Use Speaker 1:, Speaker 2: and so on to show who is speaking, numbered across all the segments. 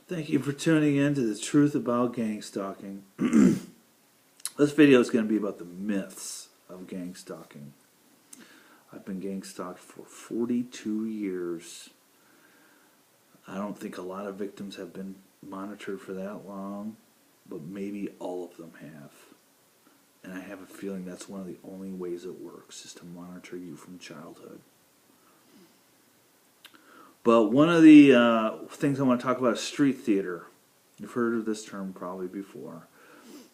Speaker 1: Thank you for tuning in to the truth about gangstalking. This video is going to be about the myths of gangstalking. I've been gangstalked for 42 years. I don't think a lot of victims have been monitored for that long, but maybe all of them have. And I have a feeling that's one of the only ways it works, is to monitor you from childhood. But one of the things I want to talk about is street theater. You've heard of this term probably before.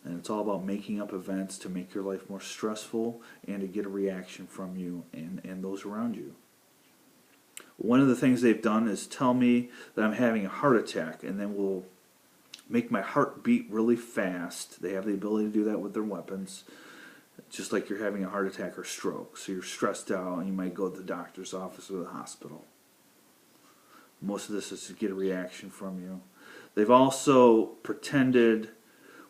Speaker 1: And it's all about making up events to make your life more stressful and to get a reaction from you and those around you. One of the things they've done is tell me that I'm having a heart attack, and then will make my heart beat really fast. They have the ability to do that with their weapons, just like you're having a heart attack or stroke. So you're stressed out and you might go to the doctor's office or the hospital. Most of this is to get a reaction from you. They've also pretended,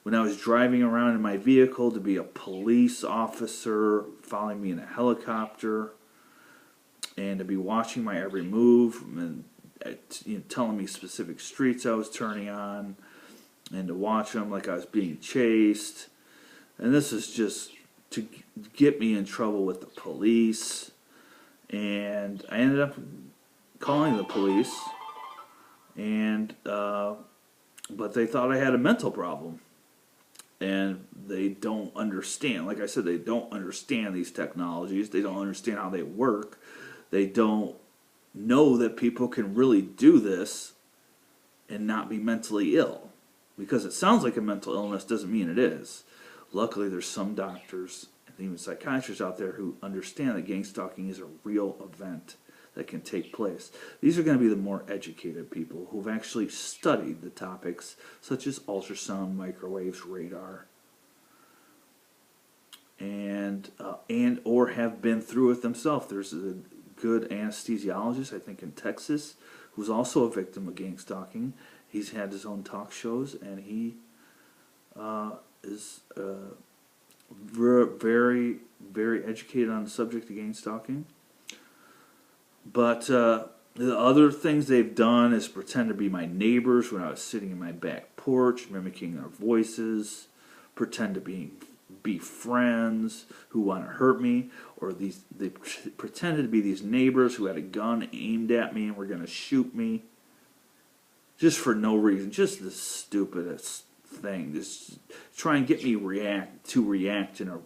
Speaker 1: when I was driving around in my vehicle, to be a police officer following me in a helicopter, and to be watching my every move, and telling me specific streets I was turning on, and to watch them like I was being chased. And this is just to get me in trouble with the police. And I ended up calling the police, and but they thought I had a mental problem, and they don't understand. Like I said, they don't understand these technologies. They don't understand how they work. They don't know that people can really do this and not be mentally ill. Because it sounds like a mental illness doesn't mean it is. Luckily, there's some doctors and even psychiatrists out there who understand that gangstalking is a real event that can take place. These are going to be the more educated people who've actually studied the topics such as ultrasound, microwaves, radar, and or have been through it themselves. There's a good anesthesiologist, I think in Texas, who's also a victim of gangstalking. He's had his own talk shows, and he is very, very educated on the subject of gangstalking. But the other things they've done is pretend to be my neighbors when I was sitting in my back porch, mimicking their voices, pretend to be friends who want to hurt me, or they pretended to be these neighbors who had a gun aimed at me and were going to shoot me, just for no reason, just the stupidest thing. Just try and get me to react in a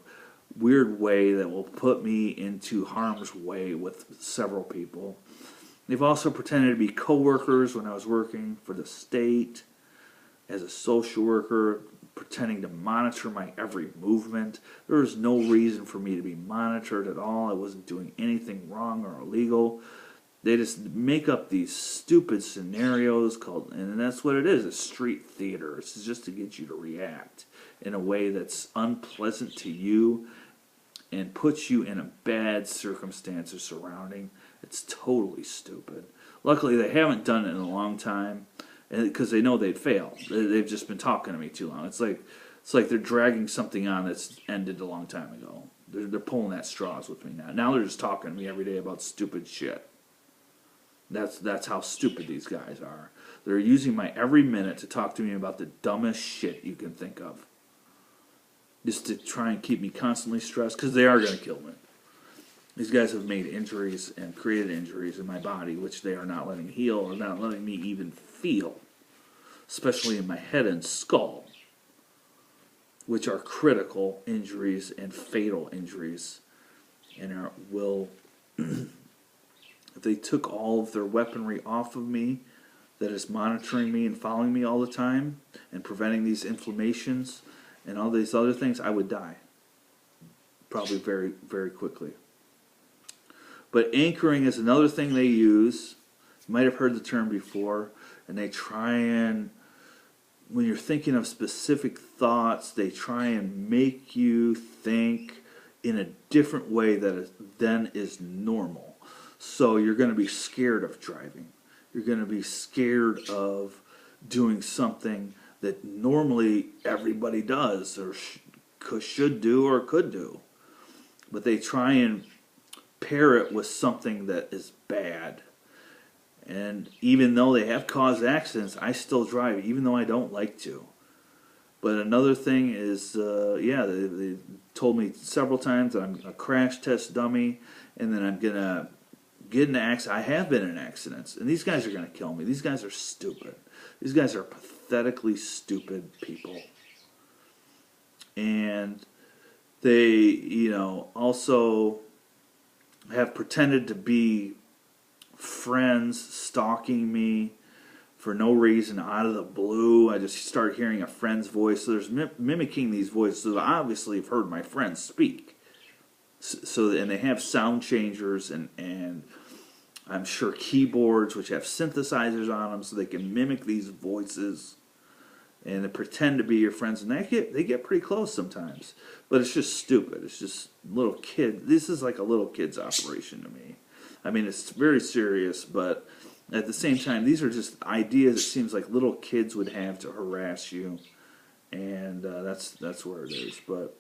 Speaker 1: weird way that will put me into harm's way with several people. They've also pretended to be co-workers when I was working for the state as a social worker, pretending to monitor my every movement. There was no reason for me to be monitored at all. I wasn't doing anything wrong or illegal. They just make up these stupid scenarios and that's what it is, a street theater. It's just to get you to react in a way that's unpleasant to you and puts you in a bad circumstances surrounding. It's totally stupid. Luckily, they haven't done it in a long time, because they know they'd fail. They've just been talking to me too long. It's like they're dragging something on that's ended a long time ago. They're pulling at straws with me now. Now they're just talking to me every day about stupid shit. That's how stupid these guys are. They're using my every minute to talk to me about the dumbest shit you can think of, just to try and keep me constantly stressed, because they are going to kill me. These guys have made injuries and created injuries in my body, which they are not letting heal, or not letting me even feel, especially in my head and skull, which are critical injuries and fatal injuries, and will... If they took all of their weaponry off of me that is monitoring me and following me all the time and preventing these inflammations and all these other things, I would die. Probably very, very quickly. But anchoring is another thing they use. You might have heard the term before. And they try and, when you're thinking of specific thoughts, they try and make you think in a different way than is normal. So you're going to be scared of driving. You're going to be scared of doing something that normally everybody does or should do or could do. But they try and pair it with something that is bad. And even though they have caused accidents, I still drive, even though I don't like to. But another thing is, they told me several times that I'm a crash test dummy, and then I'm gonna get in an accident. I have been in accidents, and these guys are gonna kill me. These guys are stupid. These guys are pathetically stupid people, and they, also have pretended to be friends, stalking me for no reason, out of the blue. I just start hearing a friend's voice. So there's mimicking these voices. So I obviously have heard my friends speak. And they have sound changers and I'm sure keyboards which have synthesizers on them, so they can mimic these voices and they pretend to be your friends. And they get pretty close sometimes, but it's just stupid. It's just little kid. This is like a little kid's operation to me. I mean, it's very serious, but at the same time, these are just ideas it seems like little kids would have to harass you, and that's where it is. But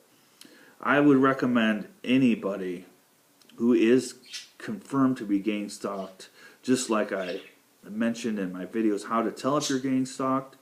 Speaker 1: I would recommend anybody who is confirmed to be gang stalked, just like I mentioned in my videos, how to tell if you're gang stalked,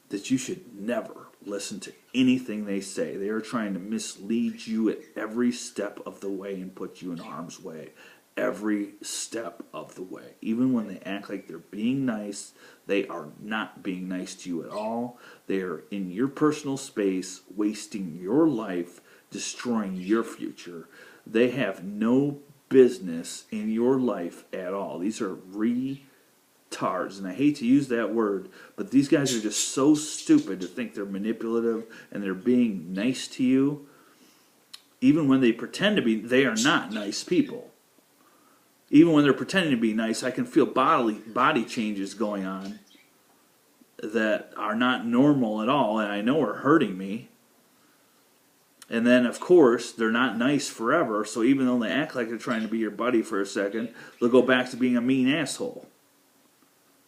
Speaker 1: that you should never listen to anything they say. They are trying to mislead you at every step of the way and put you in harm's way. Every step of the way. Even when they act like they're being nice, they are not being nice to you at all. They are in your personal space, wasting your life, destroying your future. They have no business in your life at all. These are retards, and I hate to use that word, but these guys are just so stupid to think they're manipulative and they're being nice to you. Even when they pretend to be, they are not nice people. Even when they're pretending to be nice, I can feel body changes going on that are not normal at all, and I know are hurting me. And then, of course, they're not nice forever, so even though they act like they're trying to be your buddy for a second, they'll go back to being a mean asshole.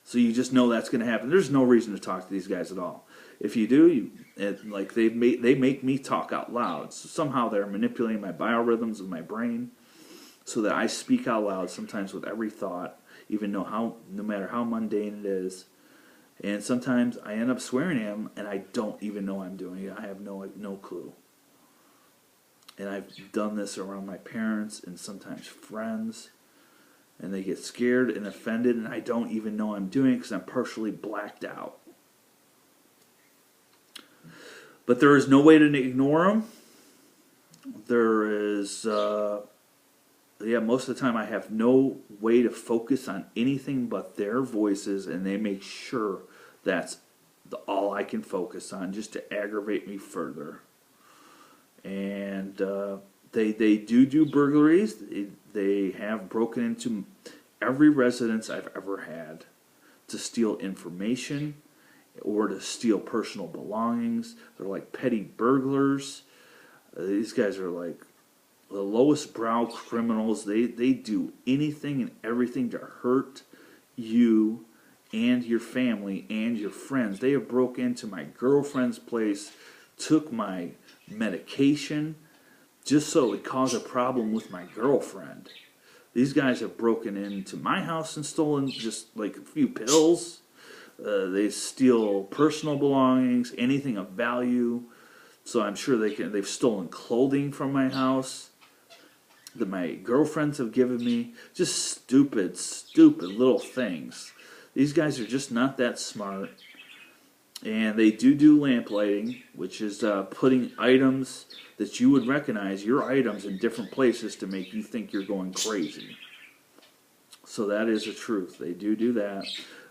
Speaker 1: So you just know that's going to happen. There's no reason to talk to these guys at all. If you do, they make me talk out loud. So somehow they're manipulating my biorhythms of my brain, so that I speak out loud sometimes with every thought, no matter how mundane it is. And sometimes I end up swearing at him, and I don't even know I'm doing it. I have no clue. And I've done this around my parents and sometimes friends, and they get scared and offended, and I don't even know I'm doing it because I'm partially blacked out. But there is no way to ignore them. There is... most of the time I have no way to focus on anything but their voices, and they make sure that's all I can focus on, just to aggravate me further. And they do burglaries. They have broken into every residence I've ever had to steal information or to steal personal belongings. They're like petty burglars. These guys are like the lowest brow criminals. They do anything and everything to hurt you and your family and your friends. They have broke into my girlfriend's place, took my medication just so it would cause a problem with my girlfriend. These guys have broken into my house and stolen just like a few pills. They steal personal belongings, anything of value. So I'm sure they've stolen clothing from my house that my girlfriends have given me. Just stupid little things. These guys are just not that smart. And they do lamp lighting, which is putting items that you would recognize, your items, in different places to make you think you're going crazy. So that is the truth. They do that.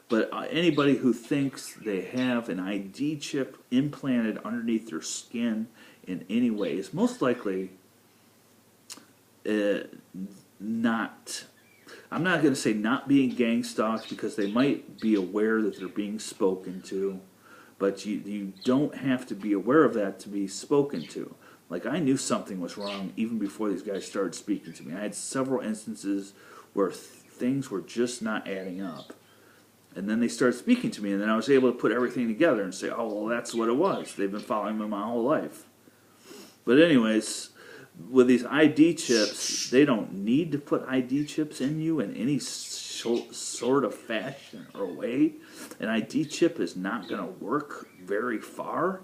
Speaker 1: But anybody who thinks they have an ID chip implanted underneath their skin in any way is most likely not... I'm not going to say not being gang stalked, because they might be aware that they're being spoken to. But you don't have to be aware of that to be spoken to. Like, I knew something was wrong even before these guys started speaking to me. I had several instances where things were just not adding up. And then they started speaking to me, and then I was able to put everything together and say, oh, well, that's what it was. They've been following me my whole life. But anyways, with these ID chips, they don't need to put ID chips in you in any sort of fashion or way, an ID chip is not going to work very far.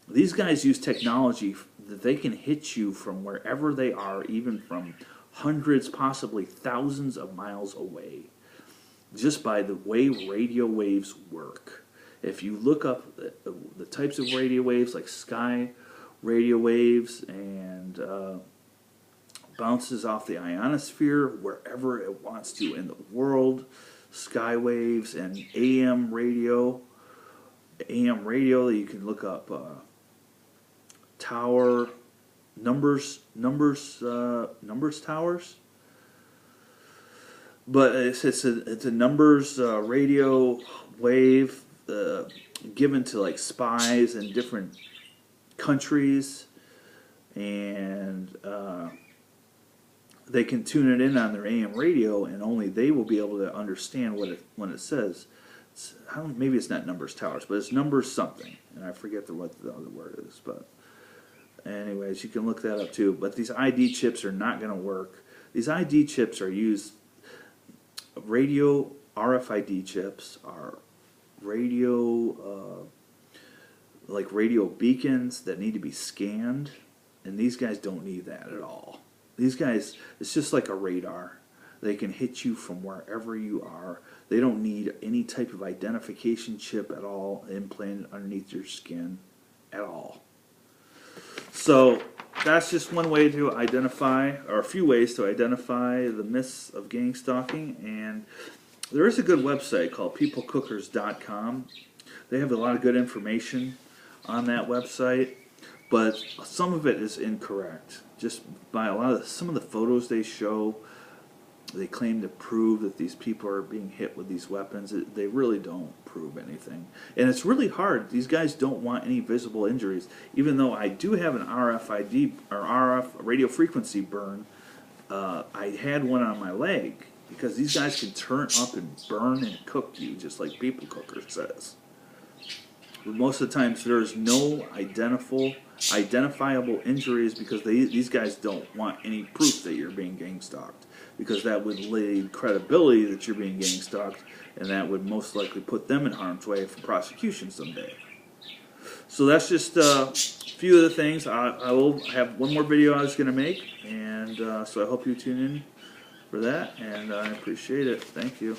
Speaker 1: These guys use technology that they can hit you from wherever they are, even from hundreds, possibly thousands of miles away, just by the way radio waves work. If you look up the types of radio waves, like sky radio waves, and bounces off the ionosphere wherever it wants to in the world, sky waves, and AM radio, you can look up tower numbers towers. But it's a numbers radio wave given to like spies in different countries, and they can tune it in on their AM radio, and only they will be able to understand when it says. Maybe it's not numbers towers, but it's numbers something, and I forget what the other word is. But anyways, you can look that up too. But these ID chips are not going to work. These ID chips are used. Radio RFID chips are radio like radio beacons that need to be scanned, and these guys don't need that at all. These guys, it's just like a radar. They can hit you from wherever you are. They don't need any type of identification chip at all implanted underneath your skin at all. So that's just one way to identify, or a few ways to identify the myths of gang stalking. And there is a good website called peoplecookers.com. They have a lot of good information on that website, but some of it is incorrect. Just by some of the photos they show, they claim to prove that these people are being hit with these weapons. They really don't prove anything. And it's really hard. These guys don't want any visible injuries. Even though I do have an RFID or RF radio frequency burn, I had one on my leg, because these guys can turn up and burn and cook you, just like People Cooker says. But most of the times there's no identifiable injuries, because these guys don't want any proof that you're being gang stalked, because that would lead credibility that you're being gang stalked, and that would most likely put them in harm's way for prosecution someday. So that's just a few of the things. I will have one more video I was going to make, and so I hope you tune in for that, and I appreciate it. Thank you.